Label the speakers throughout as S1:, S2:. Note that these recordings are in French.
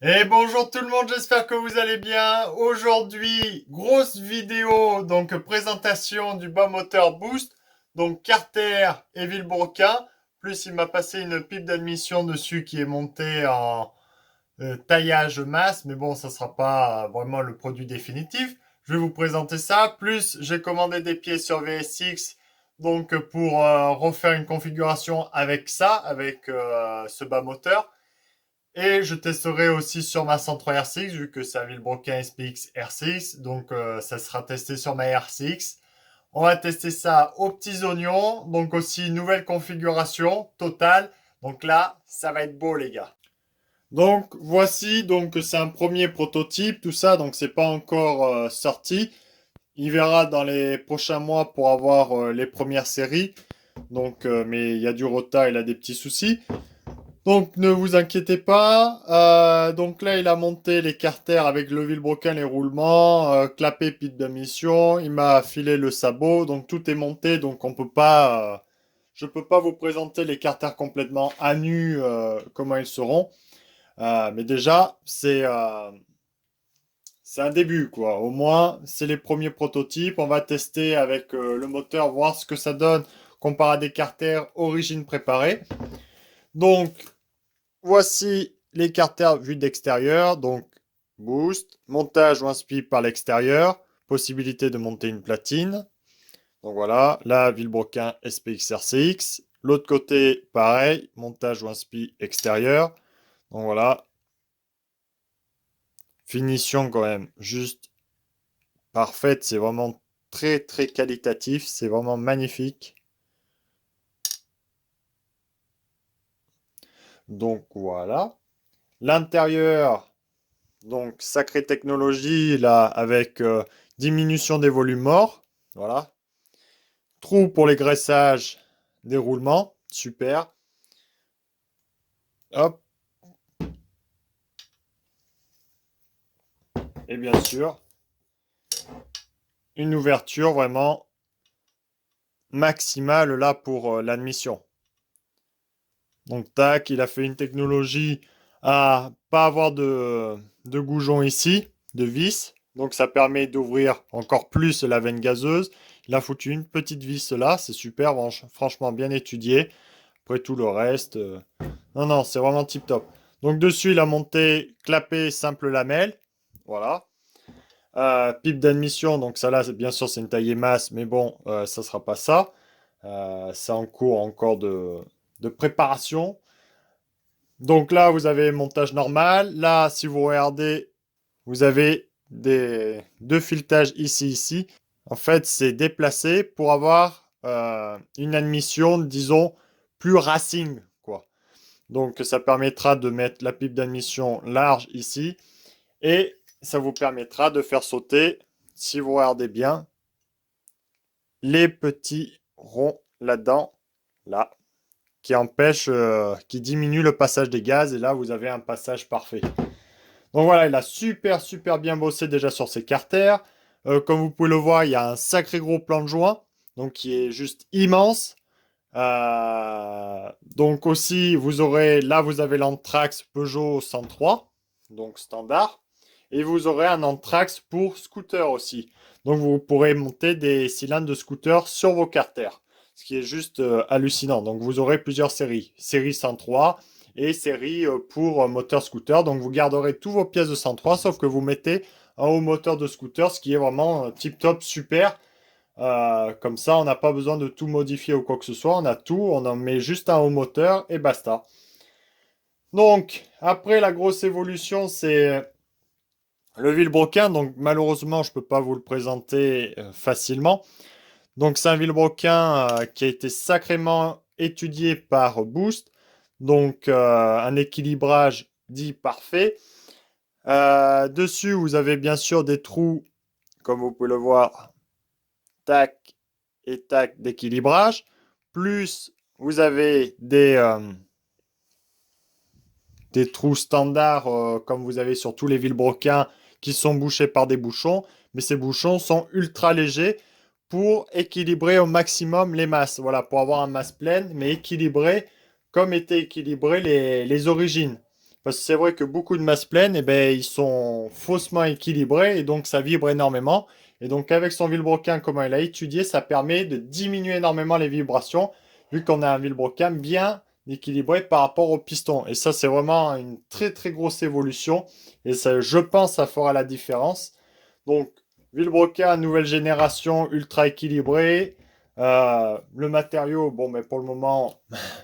S1: Et bonjour tout le monde, j'espère que vous allez bien. Aujourd'hui, grosse vidéo, donc présentation du bas moteur Boost, donc Carter et Villebroquin. Plus il m'a passé une pipe d'admission dessus qui est montée en taillage masse, mais bon, ça sera pas vraiment le produit définitif. Je vais vous présenter ça. Plus j'ai commandé des pièces sur VSX, donc pour refaire une configuration avec ça, avec ce bas moteur. Et je testerai aussi sur ma 103 RCX, vu que c'est un Villebroquin SPX RCX. Donc, ça sera testé sur ma RCX. On va tester ça aux petits oignons. Donc, aussi, nouvelle configuration totale. Donc là, ça va être beau, les gars. Donc, voici. Donc, c'est un premier prototype, tout ça. Donc, c'est pas encore sorti. Il verra dans les prochains mois pour avoir les premières séries. Donc, mais il y a du retard, il a des petits soucis. Donc ne vous inquiétez pas. Donc là, il a monté les carters avec le Villebroquin, les roulements, clapé, pit de mission. Il m'a filé le sabot. Donc tout est monté. Donc on peut pas, je peux pas vous présenter les carters complètement à nu, comment ils seront. Mais déjà, c'est un début, quoi. Au moins, c'est les premiers prototypes. On va tester avec le moteur, voir ce que ça donne comparé à des carters origine préparée. Donc, voici les carters vus d'extérieur, donc boost, montage ou inspi par l'extérieur, possibilité de monter une platine. Donc voilà, là, Villebroquin SPX RCX. L'autre côté, pareil, montage ou inspi extérieur. Donc voilà, finition quand même juste parfaite, c'est vraiment très très qualitatif, c'est vraiment magnifique. Donc voilà. L'intérieur, donc, sacrée technologie, là, avec diminution des volumes morts. Voilà. Trou pour les graissages des roulements. Super. Hop. Et bien sûr, une ouverture vraiment maximale là pour l'admission. Donc, tac, il a fait une technologie à pas avoir de goujon ici, de vis. Donc, ça permet d'ouvrir encore plus la veine gazeuse. Il a foutu une petite vis là, c'est super, franchement bien étudié. Après tout le reste, non, non, c'est vraiment tip top. Donc dessus, il a monté clapet simple lamelle. Voilà. Pipe d'admission, donc ça là, bien sûr, c'est une taillée masse, mais bon, ça sera pas ça. C'est en cours encore de préparation. Donc là, vous avez montage normal. Là, si vous regardez, vous avez deux filetages ici, ici. En fait, c'est déplacé pour avoir une admission, disons, plus racing, quoi. Donc, ça permettra de mettre la pipe d'admission large ici. Et ça vous permettra de faire sauter, si vous regardez bien, les petits ronds là-dedans, là, qui empêchent, qui diminuent le passage des gaz. Et là, vous avez un passage parfait. Donc voilà, il a super, super bien bossé déjà sur ses carters. Comme vous pouvez le voir, il y a un sacré gros plan de joint, donc qui est juste immense. Donc aussi, vous aurez, là vous avez l'Anthrax Peugeot 103, donc standard, et vous aurez un Anthrax pour scooter aussi. Donc vous pourrez monter des cylindres de scooter sur vos carters, ce qui est juste hallucinant. Donc vous aurez plusieurs séries, série 103 et série pour moteur scooter. Donc vous garderez tous vos pièces de 103, sauf que vous mettez un haut moteur de scooter, ce qui est vraiment tip top, super. Comme ça, on n'a pas besoin de tout modifier ou quoi que ce soit. On a tout, on en met juste un haut moteur et basta. Donc, après la grosse évolution, c'est le Villebroquin. Donc, malheureusement, je ne peux pas vous le présenter facilement. Donc, c'est un Villebroquin qui a été sacrément étudié par Boost. Donc, un équilibrage dit parfait. Dessus, vous avez bien sûr des trous, comme vous pouvez le voir, tac et tac d'équilibrage. Plus vous avez des trous standards comme vous avez sur tous les Villebroquins qui sont bouchés par des bouchons. Mais ces bouchons sont ultra légers pour équilibrer au maximum les masses. Voilà, pour avoir une masse pleine, mais équilibrée comme étaient équilibrées les origines. Parce que c'est vrai que beaucoup de masses pleines, eh ben, ils sont faussement équilibrés et donc ça vibre énormément. Et donc avec son vilebrequin, comment il a étudié, ça permet de diminuer énormément les vibrations, vu qu'on a un vilebrequin bien équilibré par rapport au piston. Et ça, c'est vraiment une très très grosse évolution. Et ça, je pense, ça fera la différence. Donc, vilebrequin, nouvelle génération, ultra équilibré. Le matériau, bon, mais pour le moment,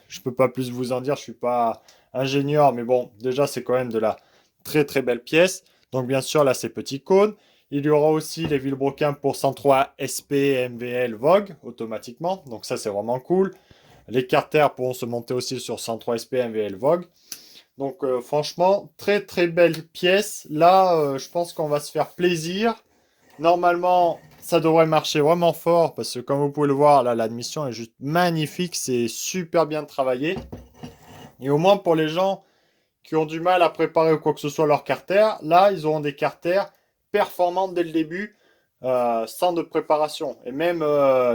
S1: je peux pas plus vous en dire, je suis pas ingénieur, mais bon, déjà, c'est quand même de la très très belle pièce. Donc, bien sûr, là, ces petits cônes. Il y aura aussi les vilebrequins pour 103 SP, MVL, Vogue, automatiquement. Donc, ça, c'est vraiment cool. Les carters pourront se monter aussi sur 103 SP, MVL, Vogue. Donc, franchement, très très belle pièce. Là, je pense qu'on va se faire plaisir. Normalement, ça devrait marcher vraiment fort parce que comme vous pouvez le voir, là, l'admission est juste magnifique. C'est super bien travaillé. Et au moins pour les gens qui ont du mal à préparer quoi que ce soit leur carter, là, ils auront des carters performantes dès le début, sans de préparation. Et même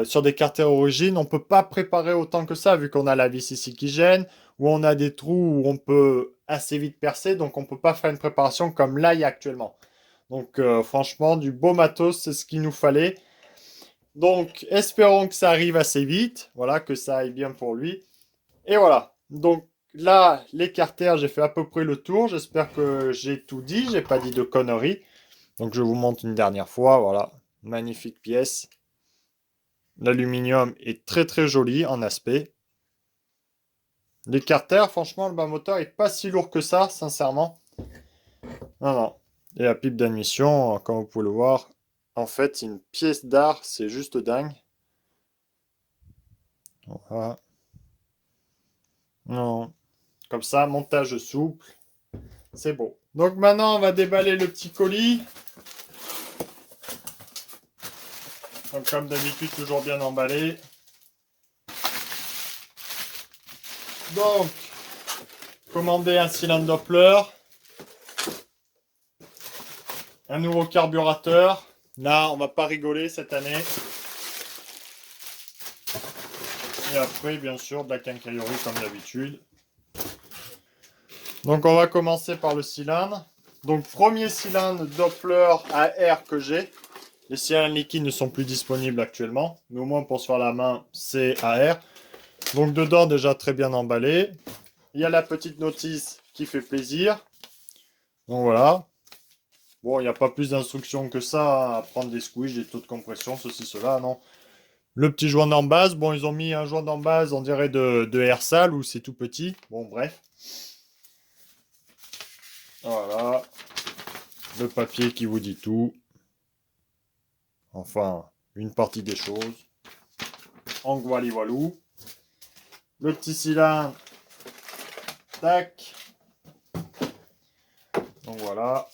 S1: sur des carters origines, on ne peut pas préparer autant que ça, vu qu'on a la vis ici qui gêne, ou on a des trous où on peut assez vite percer, donc on ne peut pas faire une préparation comme là il y a actuellement. Donc franchement, du beau matos, c'est ce qu'il nous fallait. Donc espérons que ça arrive assez vite, voilà, que ça aille bien pour lui. Et voilà. Donc là, les carters, j'ai fait à peu près le tour. J'espère que j'ai tout dit, j'ai pas dit de conneries. Donc je vous montre une dernière fois, voilà. Magnifique pièce. L'aluminium est très très joli en aspect. Les carters, franchement, le bas moteur est pas si lourd que ça, sincèrement. Non, non. Et la pipe d'admission, comme vous pouvez le voir, en fait, c'est une pièce d'art, c'est juste dingue. Voilà. Non. Comme ça, montage souple, c'est beau. Donc maintenant, on va déballer le petit colis. Donc comme d'habitude, toujours bien emballé. Donc, commander un cylindre Doppler. Un nouveau carburateur. Là, on va pas rigoler cette année. Et après, bien sûr, de la quincaillerie comme d'habitude. Donc, on va commencer par le cylindre. Donc, premier cylindre Doppler à air que j'ai. Les cylindres liquides ne sont plus disponibles actuellement. Mais au moins, pour se faire la main, c'est à air. Donc, dedans, déjà très bien emballé. Il y a la petite notice qui fait plaisir. Donc, voilà. Bon, il n'y a pas plus d'instructions que ça à prendre des squeeges, des taux de compression, ceci, cela, non. Le petit joint d'en base, bon, ils ont mis un joint d'en base, on dirait de air sale, ou c'est tout petit. Bon, bref. Voilà. Le papier qui vous dit tout. Enfin, une partie des choses. En voili voilou. Le petit cylindre. Tac. Donc voilà.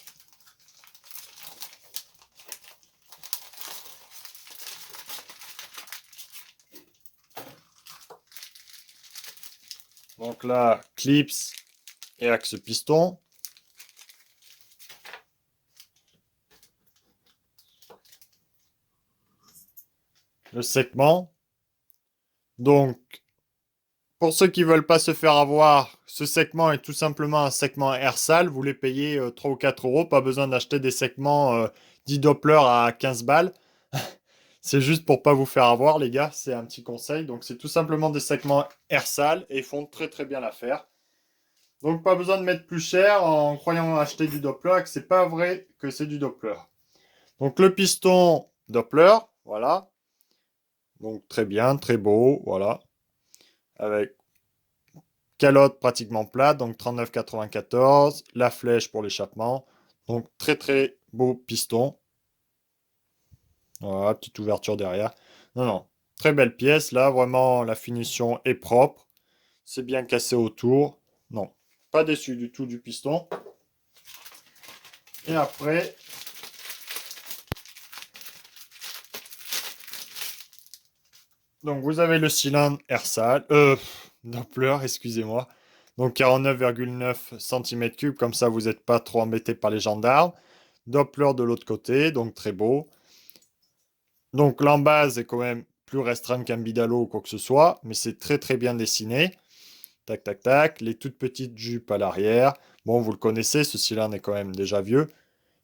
S1: Donc là, clips et axe piston. Le segment. Donc, pour ceux qui ne veulent pas se faire avoir, ce segment est tout simplement un segment air sale. Vous les payez 3 ou 4 euros. Pas besoin d'acheter des segments 10 Doppler à 15 balles. C'est juste pour pas vous faire avoir, les gars. C'est un petit conseil. Donc, c'est tout simplement des segments air sale et ils font très très bien l'affaire. Donc, pas besoin de mettre plus cher en croyant acheter du Doppler et que c'est pas vrai que c'est du Doppler. Donc, le piston Doppler, voilà. Donc, très bien, très beau, voilà. Avec calotte pratiquement plate, donc 39,94. La flèche pour l'échappement. Donc, très très beau piston. Voilà, petite ouverture derrière. Non, non. Très belle pièce. Là, vraiment, la finition est propre. C'est bien cassé autour. Non, pas déçu du tout du piston. Et après, donc vous avez le cylindre air sale. Doppler, excusez-moi. Donc 49,9 cm3. Comme ça, vous n'êtes pas trop embêté par les gendarmes. Doppler de l'autre côté, donc très beau. Donc l'embase est quand même plus restreinte qu'un bidalo ou quoi que ce soit, mais c'est très très bien dessiné. Tac, tac, tac. Les toutes petites jupes à l'arrière. Bon, vous le connaissez, ce cylindre est quand même déjà vieux.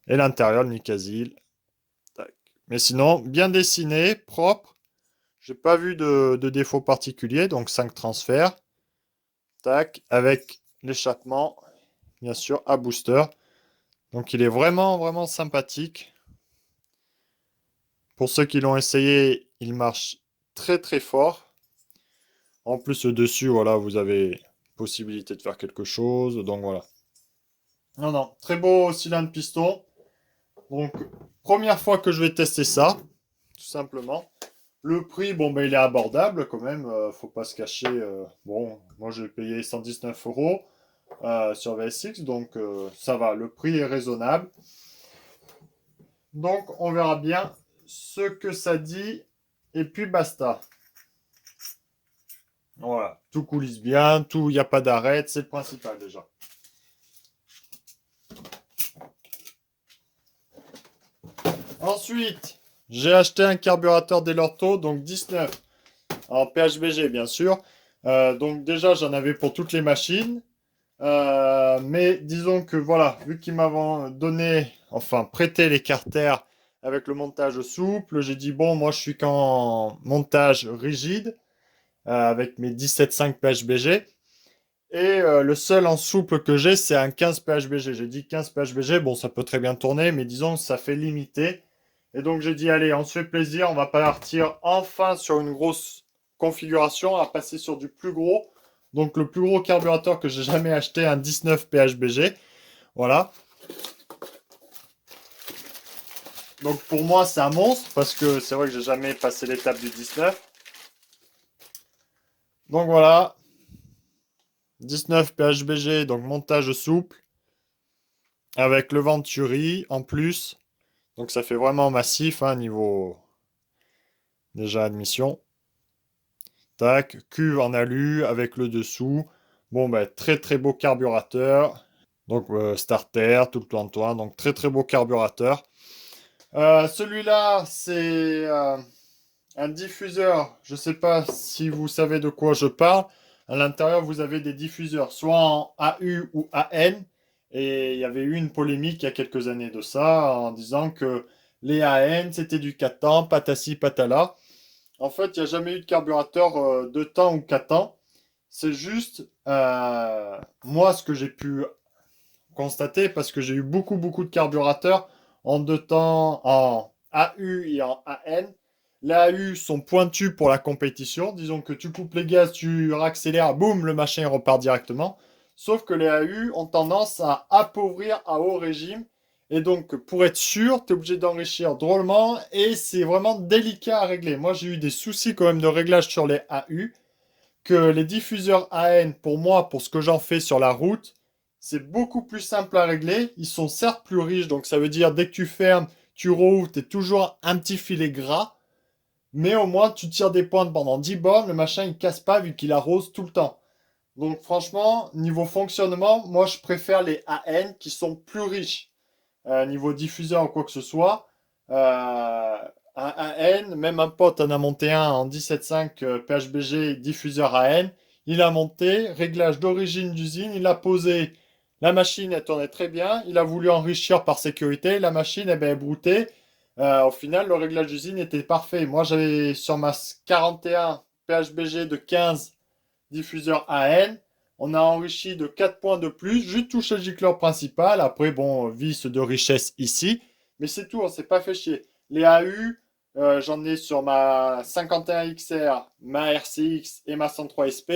S1: Et l'intérieur, le Nicasil. Tac. Mais sinon, bien dessiné, propre. J'ai pas vu de défaut particulier, donc 5 transferts. Tac, avec l'échappement, bien sûr, à booster. Donc il est vraiment, vraiment sympathique. Pour ceux qui l'ont essayé, il marche très, très fort. En plus, dessus, voilà, vous avez possibilité de faire quelque chose. Donc voilà. Non, non, très beau cylindre piston. Donc, première fois que je vais tester ça, tout simplement. Le prix, bon, ben, il est abordable quand même, faut pas se cacher. Bon, moi j'ai payé 119 euros sur VSX, donc ça va, le prix est raisonnable. Donc on verra bien ce que ça dit, et puis basta. Voilà, tout coulisse bien, tout, il n'y a pas d'arrêt, c'est le principal déjà. Ensuite, j'ai acheté un carburateur Delorto, donc 19, en PHBG bien sûr. Donc déjà, j'en avais pour toutes les machines. Mais disons que voilà, vu qu'ils m'avaient donné, enfin prêté les carters avec le montage souple, j'ai dit bon, moi je suis qu'en montage rigide avec mes 17,5 PHBG. Et le seul en souple que j'ai, c'est un 15 PHBG. J'ai dit 15 PHBG, bon, ça peut très bien tourner, mais disons que ça fait limité. Et donc j'ai dit, allez, on se fait plaisir, on va partir enfin sur une grosse configuration, à passer sur du plus gros. Donc le plus gros carburateur que j'ai jamais acheté, un 19 PHBG. Voilà. Donc pour moi, c'est un monstre, parce que c'est vrai que j'ai jamais passé l'étape du 19. Donc voilà, 19 PHBG, donc montage souple, avec le Venturi en plus. Donc ça fait vraiment massif, hein, niveau déjà admission. Tac, cuve en alu avec le dessous. Bon, ben, très très beau carburateur. Donc starter, tout le toin-toin. Donc très très beau carburateur. Celui-là, c'est un diffuseur. Je ne sais pas si vous savez de quoi je parle. À l'intérieur, vous avez des diffuseurs, soit en AU ou AN. Et il y avait eu une polémique il y a quelques années de ça, en disant que les AN, c'était du 4 temps, patati patala. En fait, il n'y a jamais eu de carburateur 2 temps ou 4 temps. C'est juste, moi, ce que j'ai pu constater, parce que j'ai eu beaucoup, beaucoup de carburateurs en 2 temps, en AU et en AN. Les AU sont pointus pour la compétition. Disons que tu coupes les gaz, tu accélères, boum, le machin repart directement. Sauf que les AU ont tendance à appauvrir à haut régime. Et donc, pour être sûr, tu es obligé d'enrichir drôlement et c'est vraiment délicat à régler. Moi, j'ai eu des soucis quand même de réglage sur les AU, que les diffuseurs AN, pour moi, pour ce que j'en fais sur la route, c'est beaucoup plus simple à régler. Ils sont certes plus riches, donc ça veut dire dès que tu fermes, tu rouvres, tu es toujours un petit filet gras. Mais au moins, tu tires des pointes pendant 10 bornes, le machin, il casse pas vu qu'il arrose tout le temps. Donc franchement, niveau fonctionnement, moi, je préfère les AN qui sont plus riches. Niveau diffuseur ou quoi que ce soit. Un AN, même un pote en a monté un en 17.5 PHBG diffuseur AN. Il a monté, réglage d'origine d'usine, il a posé. La machine, elle tournait très bien. Il a voulu enrichir par sécurité. La machine, eh ben, est broutée. Au final, le réglage d'usine était parfait. Moi, j'avais sur ma 41 PHBG de 15 diffuseur AN. On a enrichi de 4 points de plus. Juste touché le gicleur principal. Après, bon, vis de richesse ici. Mais c'est tout, on s'est pas fait chier. Les AU, j'en ai sur ma 51 XR, ma RCX et ma 103 SP.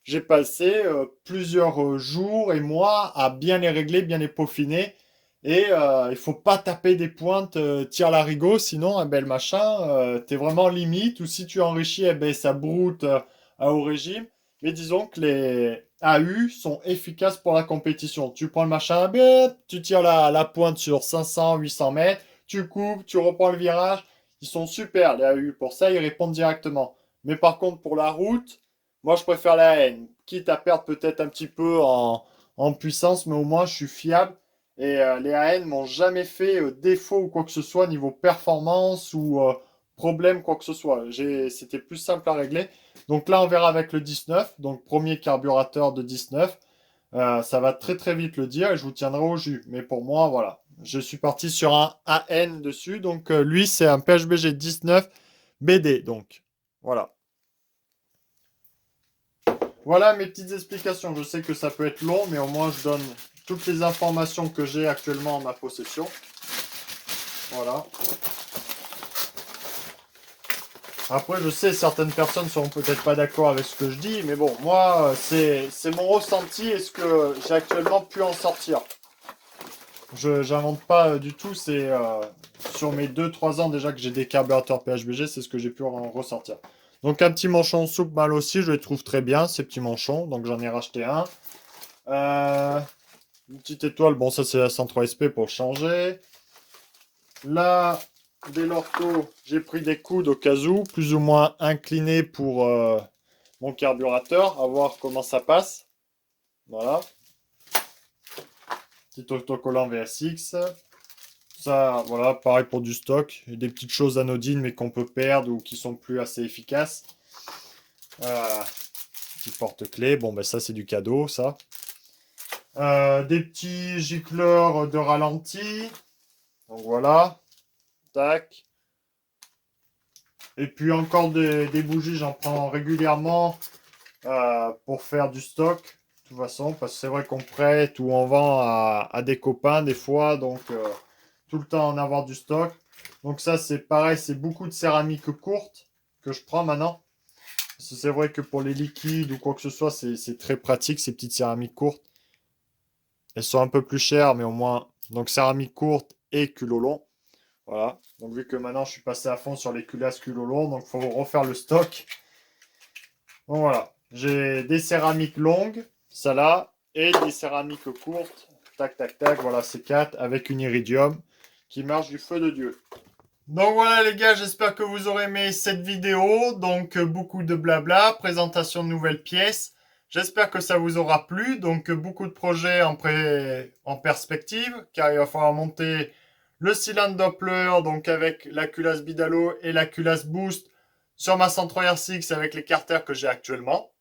S1: J'ai passé plusieurs jours et mois à bien les régler, bien les peaufiner. Et il faut pas taper des pointes tir larigot, sinon eh ben, le machin, t'es vraiment limite. Ou si tu enrichis, eh ben, ça broute à haut régime. Mais disons que les AU sont efficaces pour la compétition. Tu prends le machin, bip, tu tires la pointe sur 500, 800 mètres, tu coupes, tu reprends le virage. Ils sont super, les AU. Pour ça, ils répondent directement. Mais par contre, pour la route, moi, je préfère la N. Quitte à perdre peut-être un petit peu en puissance, mais au moins, je suis fiable. Et les AN m'ont jamais fait défaut ou quoi que ce soit niveau performance ou problème, quoi que ce soit. C'était plus simple à régler. Donc là, on verra avec le 19. Donc premier carburateur de 19. Ça va très très vite le dire et je vous tiendrai au jus. Mais pour moi, voilà. Je suis parti sur un AN dessus. Donc lui, c'est un PHBG 19 BD. Donc voilà. Voilà mes petites explications. Je sais que ça peut être long, mais au moins je donne toutes les informations que j'ai actuellement en ma possession. Voilà. Après, je sais, certaines personnes seront peut-être pas d'accord avec ce que je dis, mais bon, moi, c'est mon ressenti et ce que j'ai actuellement pu en sortir. Je n'invente pas du tout, c'est sur mes 2-3 ans déjà que j'ai des carburateurs PHBG, c'est ce que j'ai pu en ressortir. Donc un petit manchon soupe mal aussi, je les trouve très bien, ces petits manchons, donc j'en ai racheté un. Euh, une petite étoile, bon ça c'est la 103 SP pour changer. Là, des Lorto, j'ai pris des coudes au cas où, plus ou moins inclinés pour mon carburateur, à voir comment ça passe. Voilà. Petit autocollant VSX. Ça, voilà, pareil pour du stock. Des petites choses anodines, mais qu'on peut perdre ou qui sont plus assez efficaces. Petit porte-clés. Bon, ben ça, c'est du cadeau, ça. Des petits gicleurs de ralenti. Donc voilà. Tac. Et puis encore des bougies, j'en prends régulièrement pour faire du stock. De toute façon, parce que c'est vrai qu'on prête ou on vend à des copains des fois. Donc, tout le temps en avoir du stock. Donc ça, c'est pareil, c'est beaucoup de céramique courte que je prends maintenant. Parce que c'est vrai que pour les liquides ou quoi que ce soit, c'est très pratique, ces petites céramiques courtes. Elles sont un peu plus chères, mais au moins... Donc céramique courte et culot long. Voilà. Donc vu que maintenant, je suis passé à fond sur les culasses culot long, donc il faut refaire le stock. Donc voilà. J'ai des céramiques longues, ça là, et des céramiques courtes. Tac, tac, tac. Voilà, c'est 4 avec une iridium qui marche du feu de Dieu. Donc voilà les gars, j'espère que vous aurez aimé cette vidéo. Donc beaucoup de blabla, présentation de nouvelles pièces. J'espère que ça vous aura plu. Donc beaucoup de projets en perspective, car il va falloir monter le cylindre Doppler, donc avec la culasse Bidalo et la culasse Boost sur ma 103 RCX avec les carters que j'ai actuellement.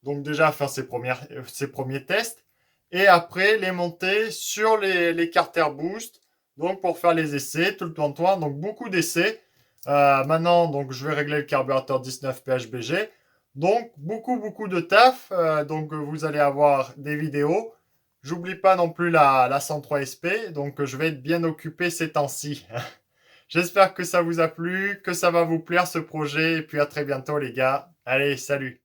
S1: Donc déjà faire ces premiers tests. Et après les monter sur les carters Boost donc pour faire les essais, tout le temps. Donc beaucoup d'essais. Maintenant, donc je vais régler le carburateur 19 PHBG. Donc beaucoup de taf. Donc vous allez avoir des vidéos. J'oublie pas non plus la 103 SP. Donc je vais être bien occupé ces temps-ci. J'espère que ça vous a plu, que ça va vous plaire ce projet. Et puis à très bientôt les gars. Allez, salut.